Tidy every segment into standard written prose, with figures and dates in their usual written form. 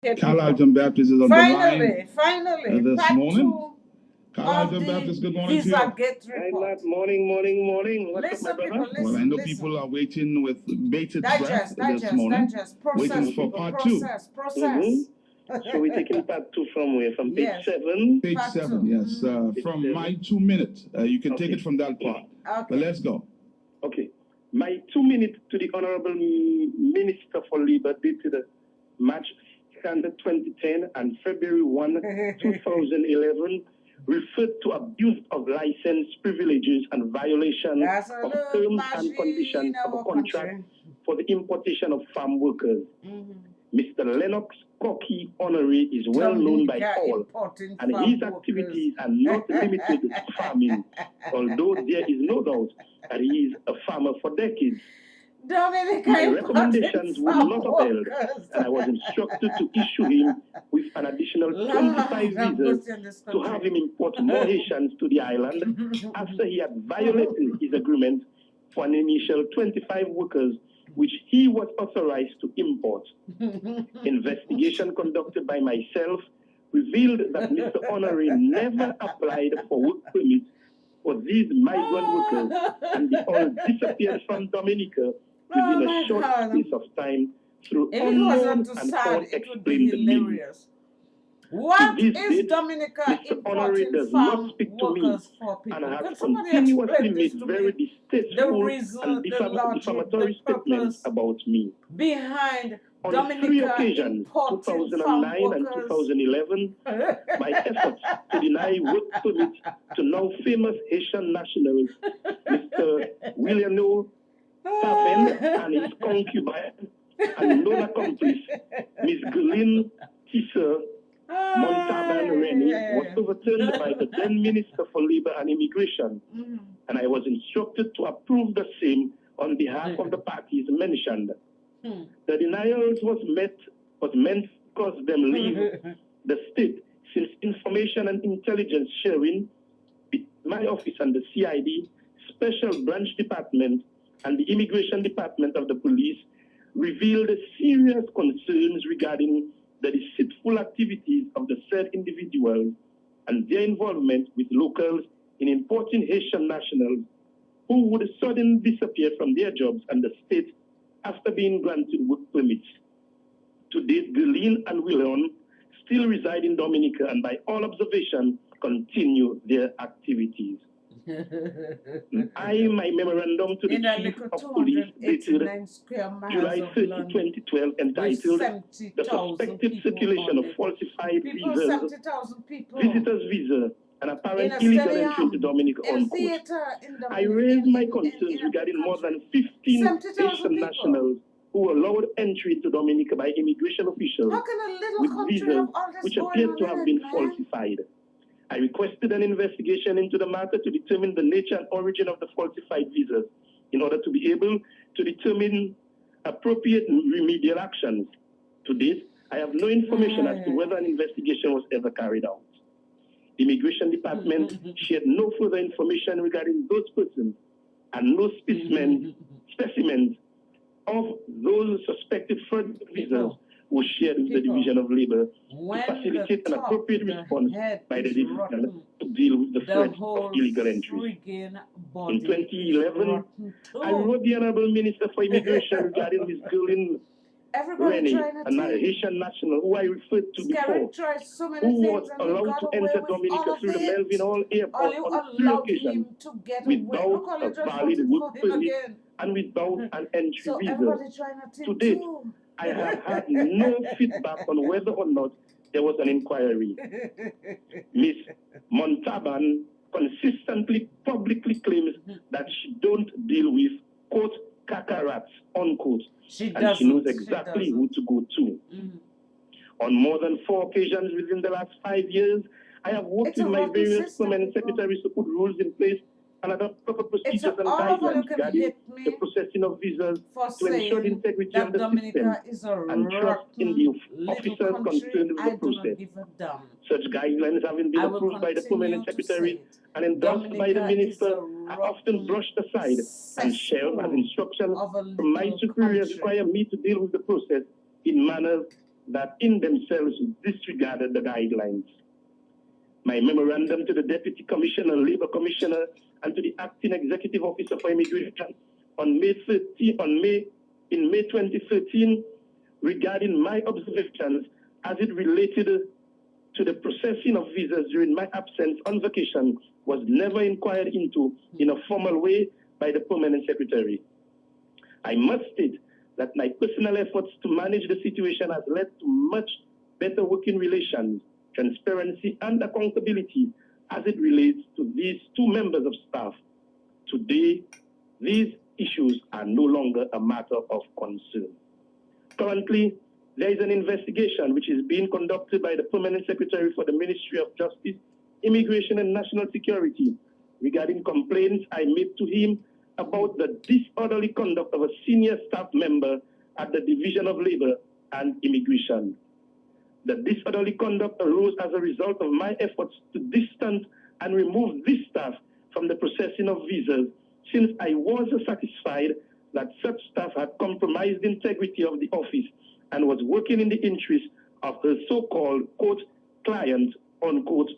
Carlisle Baptist is on the line Finally, this part morning. two Carlisle of Baptist, good the morning to you. VISAGATE Hi, report. Matt. Morning. What's Listen, up, my people, brother? listen. Well, I know listen. people are waiting with bated breath this morning, Digest. Process, waiting for people, part two. process. So we're taking part two from where? From page Yes. 7? Page Part 7, two. yes, Page from 7. my 2 minutes. You can take Okay. it from that part. Okay. But let's go. Okay. My 2 minutes to the Honorable Minister for Labor dated March 2nd, 2010 and February 1, 2011 referred to abuse of license privileges and violation of terms and conditions of a contract for the importation of farm workers. Mr. Lennox Cocky Honoré is well known by all, and his activities are not limited to farming, although there is no doubt that he is a farmer for decades. My recommendations would not avail, and I was instructed to issue him with an additional 25 visas to have him import more Haitians to the island after he had violated his agreement for an initial 25 workers, which he was authorized to import. Investigation conducted by myself revealed that Mr. Honoré never applied for work permits for these migrant workers, and they all disappeared from Dominica within a short space of time through unknown and unexplained means. What To this is date, Dominica Mr. Honoré importing does not farm speak to me workers for people? and has Can somebody continuously explain this made to very me? distasteful The reason, and the logic, defamatory the statements purpose about me. behind On 3 Dominica occasions, importing farm 2009 and workers. 2011, my efforts to deny work permits to now famous Haitian nationals, Mr. William Paven and his concubine and known accomplice, Miss Glenn Tisser Montalban Rennie, was overturned by the then Minister for Labor and Immigration, and I was instructed to approve the same on behalf of the parties mentioned. The denials was meant to cause them leave the state, since information and intelligence sharing with my office and the CID, Special Branch Department, and the Immigration Department of the Police revealed serious concerns regarding the deceitful activities of the said individuals and their involvement with locals in importing Haitian nationals who would suddenly disappear from their jobs and the state after being granted work permits. To date, Ghislaine and William still reside in Dominica and by all observation continue their activities. My memorandum to the Chief of Police dated July 30, 2012 entitled The Suspected Circulation of Falsified Visas, Visitors Visa, and Apparent Illegal Entry into Dominica on court. I raised my concerns regarding more than 15 Haitian nationals who were allowed entry into Dominica by immigration officials with visas which appeared to have been falsified. I requested an investigation into the matter to determine the nature and origin of the falsified visas in order to be able to determine appropriate remedial actions. To date, I have no information as to whether an investigation was ever carried out. The Immigration Department shared no further information regarding those persons, and no specimens of those suspected fraud visas was shared with the Division of Labor to facilitate an appropriate response by the division to deal with the threat of illegal entries. In 2011, I wrote the Honorable Minister for Immigration regarding Ms. Ghislaine Rennie, a Haitian national who I referred to before, who was allowed to enter Dominica through the Melvin Hall Airport on 3 occasions without a valid work permit and without an entry visa. To date, I have had no feedback on whether or not there was an inquiry. Ms. Montalban consistently publicly claims that she don't deal with, quote, cacarats, unquote, and she knows exactly who to go to. On more than 4 occasions within the last 5 years, I have worked with my various permanent secretaries to put rules in place and adopt proper procedures and guidelines regarding the processing of visas to ensure the integrity of the system and trust in the officers concerned with the process. Such guidelines having been approved by the permanent secretary and endorsed by the minister are often brushed aside and shelved as instructions from my superiors require me to deal with the process in manners that in themselves disregarded the guidelines. My memorandum to the Deputy Commissioner, Labor Commissioner, and to the Acting Executive Officer for Immigration in May 2013 regarding my observations as it related to the processing of visas during my absence on vacation was never inquired into in a formal way by the Permanent Secretary. I must state that my personal efforts to manage the situation has led to much better working relations, transparency, and accountability as it relates to these two members of staff. Today, these issues are no longer a matter of concern. Currently, there is an investigation which is being conducted by the Permanent Secretary for the Ministry of Justice, Immigration and National Security regarding complaints I made to him about the disorderly conduct of a senior staff member at the Division of Labor and Immigration. The disorderly conduct arose as a result of my efforts to distance and remove this staff from the processing of visas, since I was satisfied that such staff had compromised the integrity of the office and was working in the interest of her so-called, quote, client, unquote,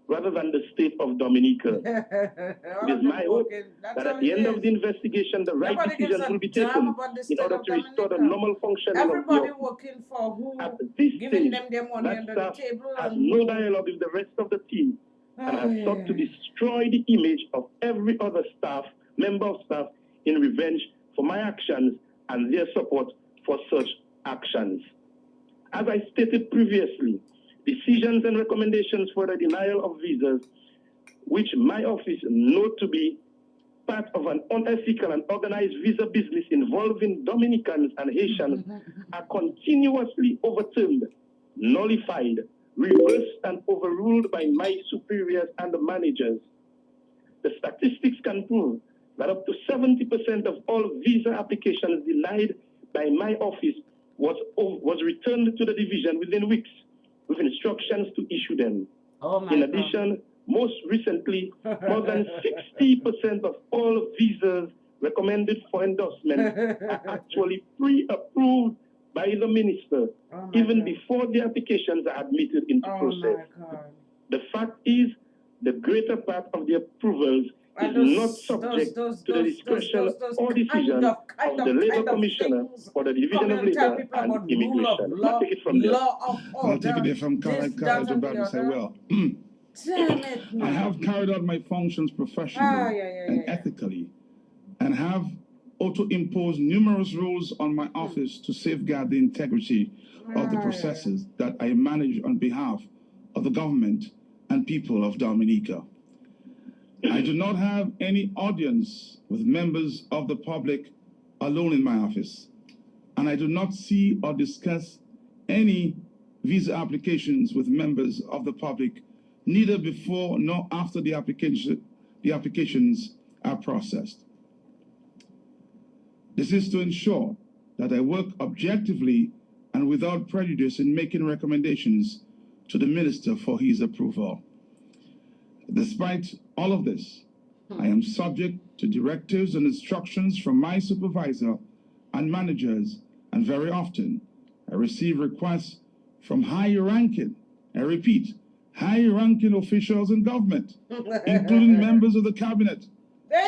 rather than the state of Dominica. It is my hope that at the end of the investigation, the right decisions will be taken in order to restore the normal functioning of the office. Working for who? At this Giving stage, them their money that under staff the table has and no dialogue with the rest of the team and has sought to destroy the image of every other staff, member of staff, in revenge for my actions and their support for such actions. As I stated previously, decisions and recommendations for the denial of visas, which my office note to be part of an unethical and organized visa business involving Dominicans and Haitians, are continuously overturned, nullified, reversed, and overruled by my superiors and the managers. The statistics can prove that up to 70% of all visa applications denied by my office was returned to the division within weeks, with instructions to issue them. In addition, most recently, more than 60% of all visas recommended for endorsement are actually pre-approved by the minister, even before the applications are admitted into process. The fact is, the greater part of the approvals is not subject to the discretion or decision of the Labor Commissioner for the Division of Labor and Immigration. I'll take it from there. I'll take it from Khaled to say, well, I have carried out my functions professionally and ethically, and have auto-imposed numerous rules on my office to safeguard the integrity of the processes that I manage on behalf of the government and people of Dominica. I do not have any audience with members of the public alone in my office, and I do not see or discuss any visa applications with members of the public, neither before nor after the applications are processed. This is to ensure that I work objectively and without prejudice in making recommendations to the minister for his approval. Despite all of this, I am subject to directives and instructions from my supervisor and managers, and very often I receive requests from high-ranking, I repeat, high-ranking officials in government, including members of the cabinet,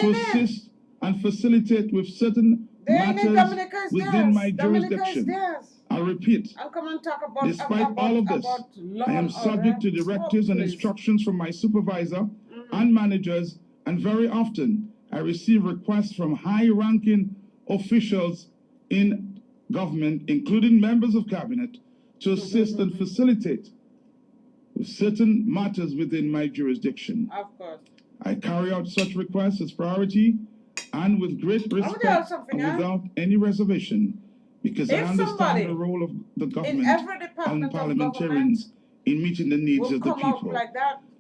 to assist and facilitate with certain matters within my jurisdiction. I repeat, despite all of this, I am subject to directives and instructions from my supervisor and managers, and very often I receive requests from high-ranking officials in government, including members of cabinet, to assist and facilitate with certain matters within my jurisdiction. Of course. I carry out such requests as priority and with great respect and without any reservation, because I understand the role of the government and parliamentarians in meeting the needs of the people.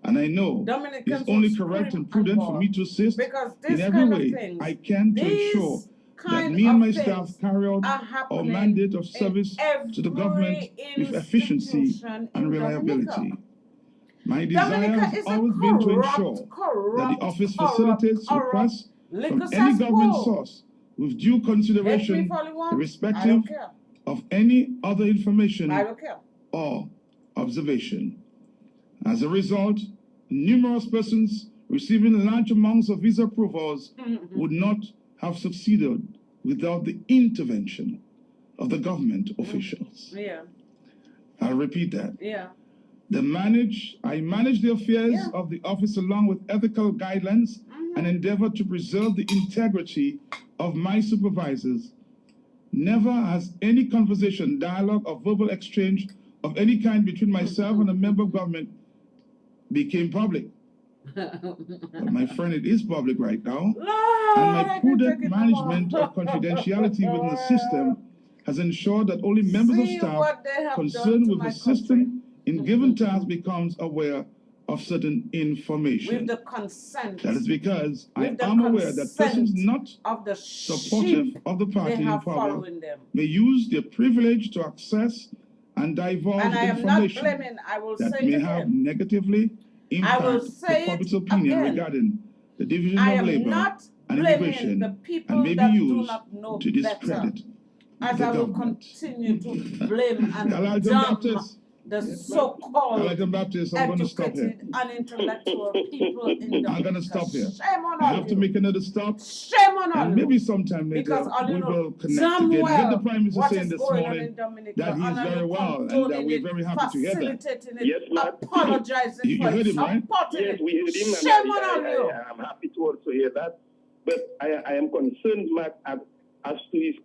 And I know it's only correct and prudent for me to assist in every way I can to ensure that me and my staff carry out our mandate of service to the government with efficiency and reliability. My desire has always been to ensure that the office facilitates requests from any government source with due consideration, irrespective of any other information I don't care. or observation. As a result, numerous persons receiving large amounts of visa approvals would not have succeeded without the intervention of the government officials. Yeah. I'll repeat that. Yeah. I manage the affairs of the office along with ethical guidelines and endeavor to preserve the integrity of my supervisors. Never has any conversation, dialogue, or verbal exchange of any kind between myself and a member of government became public. But my friend, it is public right now. And my prudent management of confidentiality within the system has ensured that only members of staff concerned with the system in given tasks becomes aware of certain information. With the consent. That is because I am aware that persons not supportive of the party in power may use their privilege to access and divulge information that may have negatively impact the public's opinion regarding the division of labor and immigration and may be used to discredit as the I will government. continue to blame and dumb the so-called educated and intellectual people in the I'm going to stop here. Shame on I have to make another stop. Shame on and maybe sometime later we will connect again. I heard the Prime Minister saying this morning that he is very well and that we're very happy to hear that. Yes, ma'am. Apologizing You for heard him, right? Yes, we heard him. Shame on you. I'm happy to also hear that. But I am concerned, Mark, as to his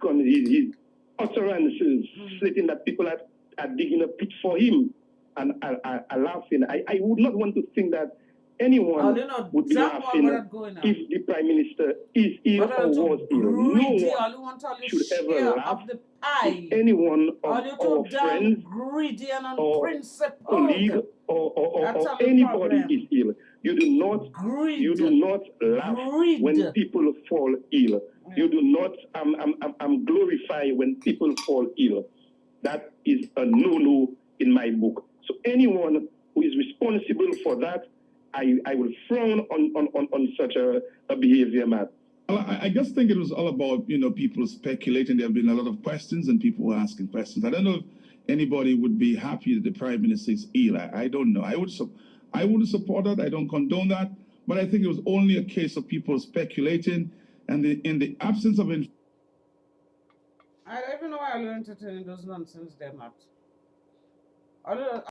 utterances, stating that people are digging a pit for him and are laughing. I would not want to think that anyone would be laughing if the Prime Minister is ill or was ill. No one should ever laugh if anyone of our friends or colleague or anybody is ill. You do not laugh when people fall ill. You do not glorify when people fall ill. That is a no-no in my book. So anyone who is responsible for that, I will frown on such a behavior, Matt. I just think it was all about, people speculating. There have been a lot of questions and people were asking questions. I don't know if anybody would be happy that the Prime Minister is ill. I don't know. I wouldn't support that. I don't condone that. But I think it was only a case of people speculating, and in the absence of I don't even know why I learned to entertain those nonsense there, Matt.